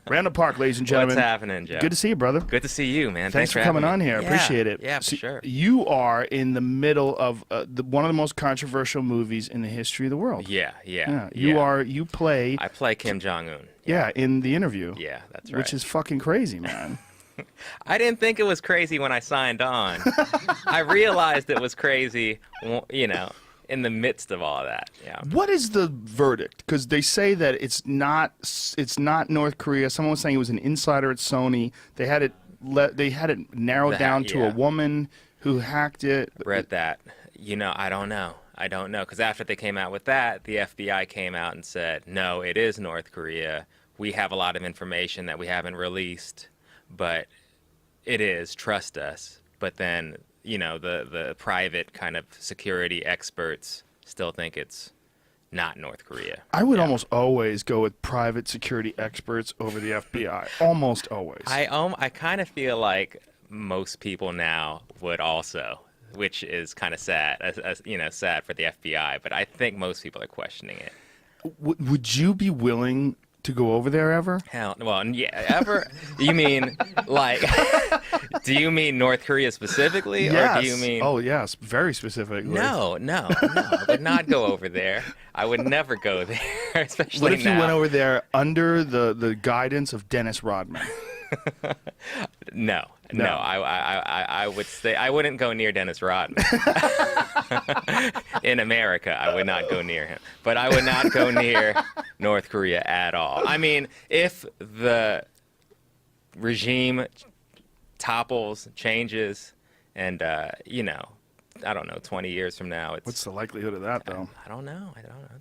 Randall Park, ladies and gentlemen. What's happening, Joe? Good to see you, brother. Good to see you, man. Thanks for coming on here. Yeah, Appreciate it. Yeah, for sure. You are in the middle of one of the most controversial movies in the history of the world. Yeah. You play. I play Kim Jong-un. Yeah, in The Interview. Yeah, that's right. Which is fucking crazy, man. I didn't think it was crazy when I signed on. I realized it was crazy, in the midst of all that. Yeah. What is the verdict? Because they say that it's not North Korea. Someone was saying it was an insider at Sony. They had it narrowed down to a woman who hacked it. Read that. I don't know. Because after they came out with that, the FBI came out and said, no, it is North Korea. We have a lot of information that we haven't released, but it is. Trust us. But then, the private kind of security experts still think it's not North Korea. I would almost always go with private security experts over the FBI. Almost always. I kind of feel like most people now would also, which is kind of sad, sad for the FBI. But I think most people are questioning it. Would you be willing to go over there ever? Hell, well, yeah, ever? You mean like? Do you mean North Korea specifically, yes. or do you mean? Oh yes, very specifically. No. I would not go over there. I would never go there, especially What if now. you went over there under the guidance of Dennis Rodman? No. I would say I wouldn't go near Dennis Rodman. In America, I would not go near him. But I would not go near North Korea at all. I mean, if the regime topples, changes, and I don't know, 20 years from now, What's the likelihood of that, though? I don't know. I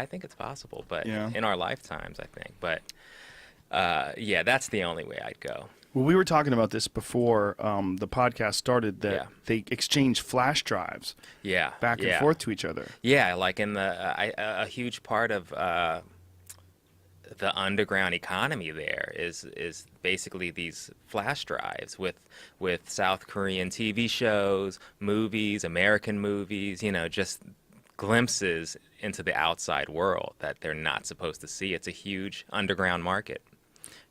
think it's possible, but Yeah. in our lifetimes, I think. But yeah, that's the only way I'd go. Well, we were talking about this before the podcast started, that Yeah. they exchange flash drives Yeah, back and forth to each other. Yeah, like in a huge part of the underground economy there is basically these flash drives with South Korean TV shows, movies, American movies, just glimpses into the outside world that they're not supposed to see. It's a huge underground market.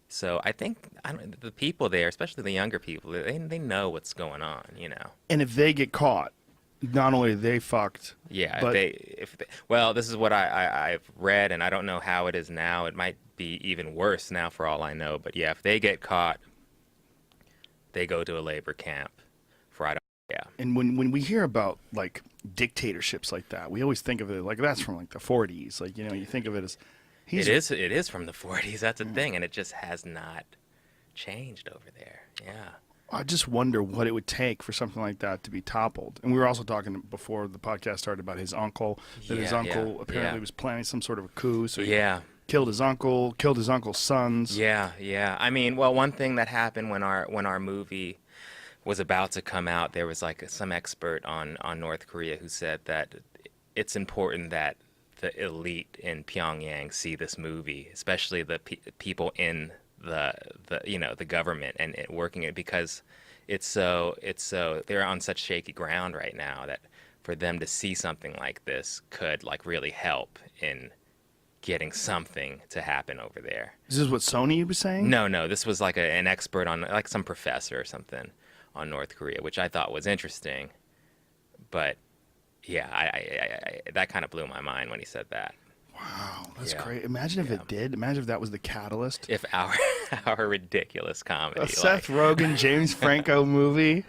So I think the people there, especially the younger people, they know what's going on, And if they get caught, not only are they fucked. Yeah, but well, this is what I've read, and I don't know how it is now. It might be even worse now, for all I know. But yeah, if they get caught, they go to a labor camp for yeah. And when we hear about like dictatorships like that, we always think of it like that's from like the 40s. Like you think of it as it is from the 40s. That's a thing, and it just has not changed over there. Yeah. I just wonder what it would take for something like that to be toppled. And we were also talking before the podcast started about his uncle. That his uncle apparently was planning some sort of a coup. So he killed his uncle, killed his uncle's sons. Yeah. I mean, well, one thing that happened when our movie was about to come out, there was like some expert on North Korea who said that it's important that the elite in Pyongyang see this movie, especially the people in the government and working it, because it's so they're on such shaky ground right now that for them to see something like this could like really help in getting something to happen over there. This is what Sony was saying? No, this was like an expert on, like some professor or something on North Korea, which I thought was interesting. But yeah, I that kind of blew my mind when he said that. Wow, that's great. Imagine if it did. Imagine if that was the catalyst. If our ridiculous comedy, a Seth Rogen, James Franco movie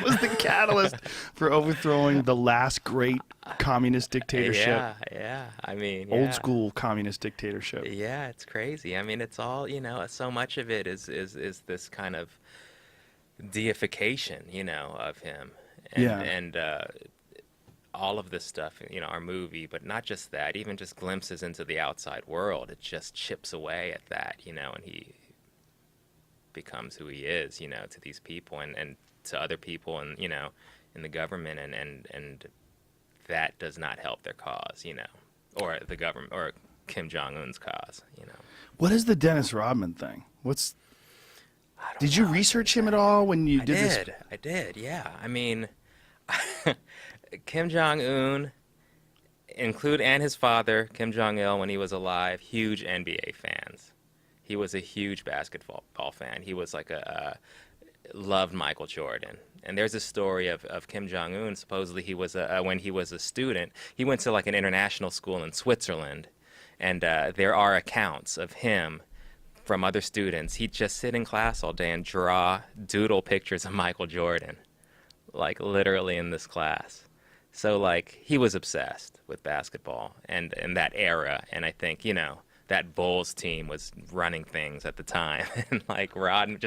was the catalyst for overthrowing the last great communist dictatorship. Yeah. I mean, old school communist dictatorship. Yeah, it's crazy. I mean, it's all, so much of it is this kind of deification, of him. And all of this stuff, our movie, but not just that, even just glimpses into the outside world, it just chips away at that, and he becomes who he is, to these people and to other people and, in the government, and that does not help their cause, or the government, or Kim Jong-un's cause, What is the Dennis Rodman thing? Did you research him at all when you did this? I did, yeah. I mean, Kim Jong-un, and his father, Kim Jong-il, when he was alive, huge NBA fans. He was a huge basketball fan. He was like loved Michael Jordan. And there's a story of Kim Jong-un. Supposedly he was when he was a student, he went to like an international school in Switzerland. And there are accounts of him from other students. He'd just sit in class all day and doodle pictures of Michael Jordan, like literally in this class. So like he was obsessed with basketball and that era. And I think, you know, that Bulls team was running things at the time. And like Rodman,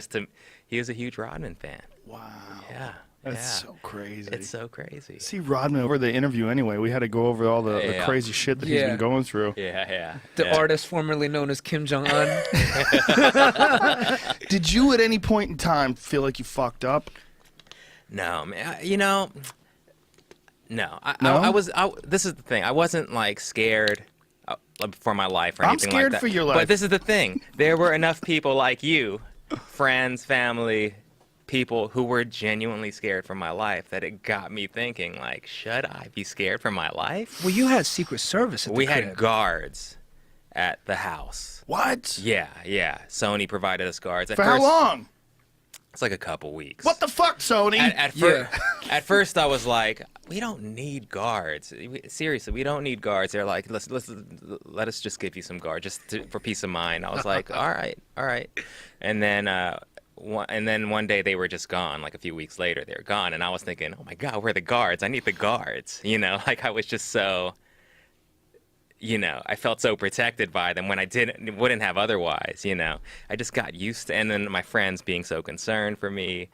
he was a huge Rodman fan. Wow. Yeah. That's so crazy. It's so crazy. See Rodman over the interview anyway. We had to go over all the crazy shit that he's been going through. Yeah. The artist formerly known as Kim Jong-un. Did you at any point in time feel like you fucked up? No, man. You know, no. No? This is the thing. I wasn't like scared for my life or anything like that. I'm scared for your life. But this is the thing. There were enough people like you, friends, family, people who were genuinely scared for my life that it got me thinking, like, should I be scared for my life? Well, you had Secret Service at the crib. We had guards at the house. What? Yeah. Sony provided us guards. For how long? It's like a couple weeks. What the fuck, Sony? At first, I was like, we don't need guards. Seriously, we don't need guards. They're like, let us just give you some guards just for peace of mind. I was like, all right. And then one day they were just gone. Like a few weeks later, they were gone. And I was thinking, oh my God, where are the guards? I need the guards. You know, like I was just so, you know, I felt so protected by them when I wouldn't have otherwise, you know. I just got used to, and then my friends being so concerned for me,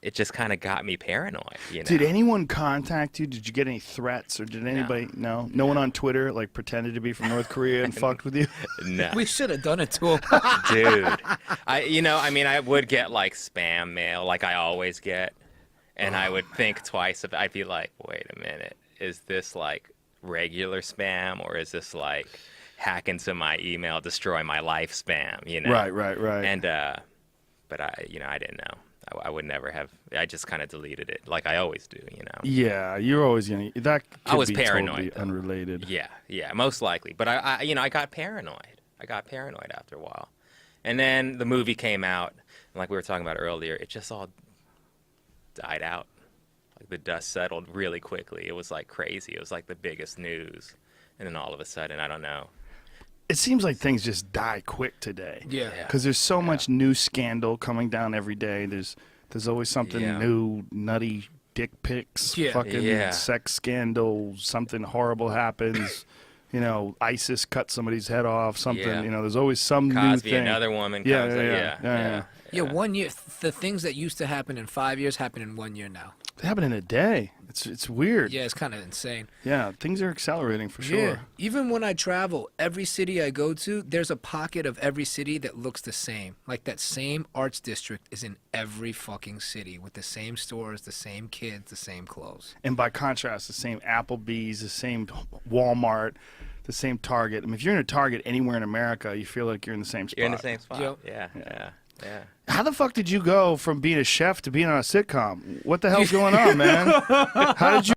it just kind of got me paranoid, you know. Did anyone contact you? Did you get any threats, or did anybody? No one on Twitter like pretended to be from North Korea and fucked with you? No. We should have done it to him. Dude, I would get like spam mail, like I always get, and I would think twice. I'd be like, wait a minute, is this like regular spam, or is this like hack into my email, destroy my life spam? You know. Right. And but I didn't know. I would never have. I just kind of deleted it, like I always do, you know. Yeah, you're always gonna. That could I was be paranoid, totally unrelated. Yeah, most likely. But I got paranoid. I got paranoid after a while, and then the movie came out, and like we were talking about earlier, it just all died out. Like the dust settled really quickly. It was like crazy. It was like the biggest news, and then all of a sudden, I don't know. It seems like things just die quick today. Yeah. Because there's so much new scandal coming down every day. There's always something new, nutty dick pics, fucking sex scandal, something horrible happens. You know, ISIS cut somebody's head off, something, you know, there's always some Cosby, new thing. another woman comes Yeah. 1 year. The things that used to happen in 5 years happen in 1 year now. They happen in a day. It's weird. Yeah, it's kind of insane. Yeah, things are accelerating for sure. Yeah. Even when I travel, every city I go to, there's a pocket of every city that looks the same. Like that same arts district is in every fucking city with the same stores, the same kids, the same clothes. And by contrast, the same Applebee's, the same Walmart, the same Target. I mean, if you're in a Target anywhere in America, you feel like you're in the same spot. You're in the same spot. Yep. Yeah. How the fuck did you go from being a chef to being on a sitcom? What the hell's going on, man? How did you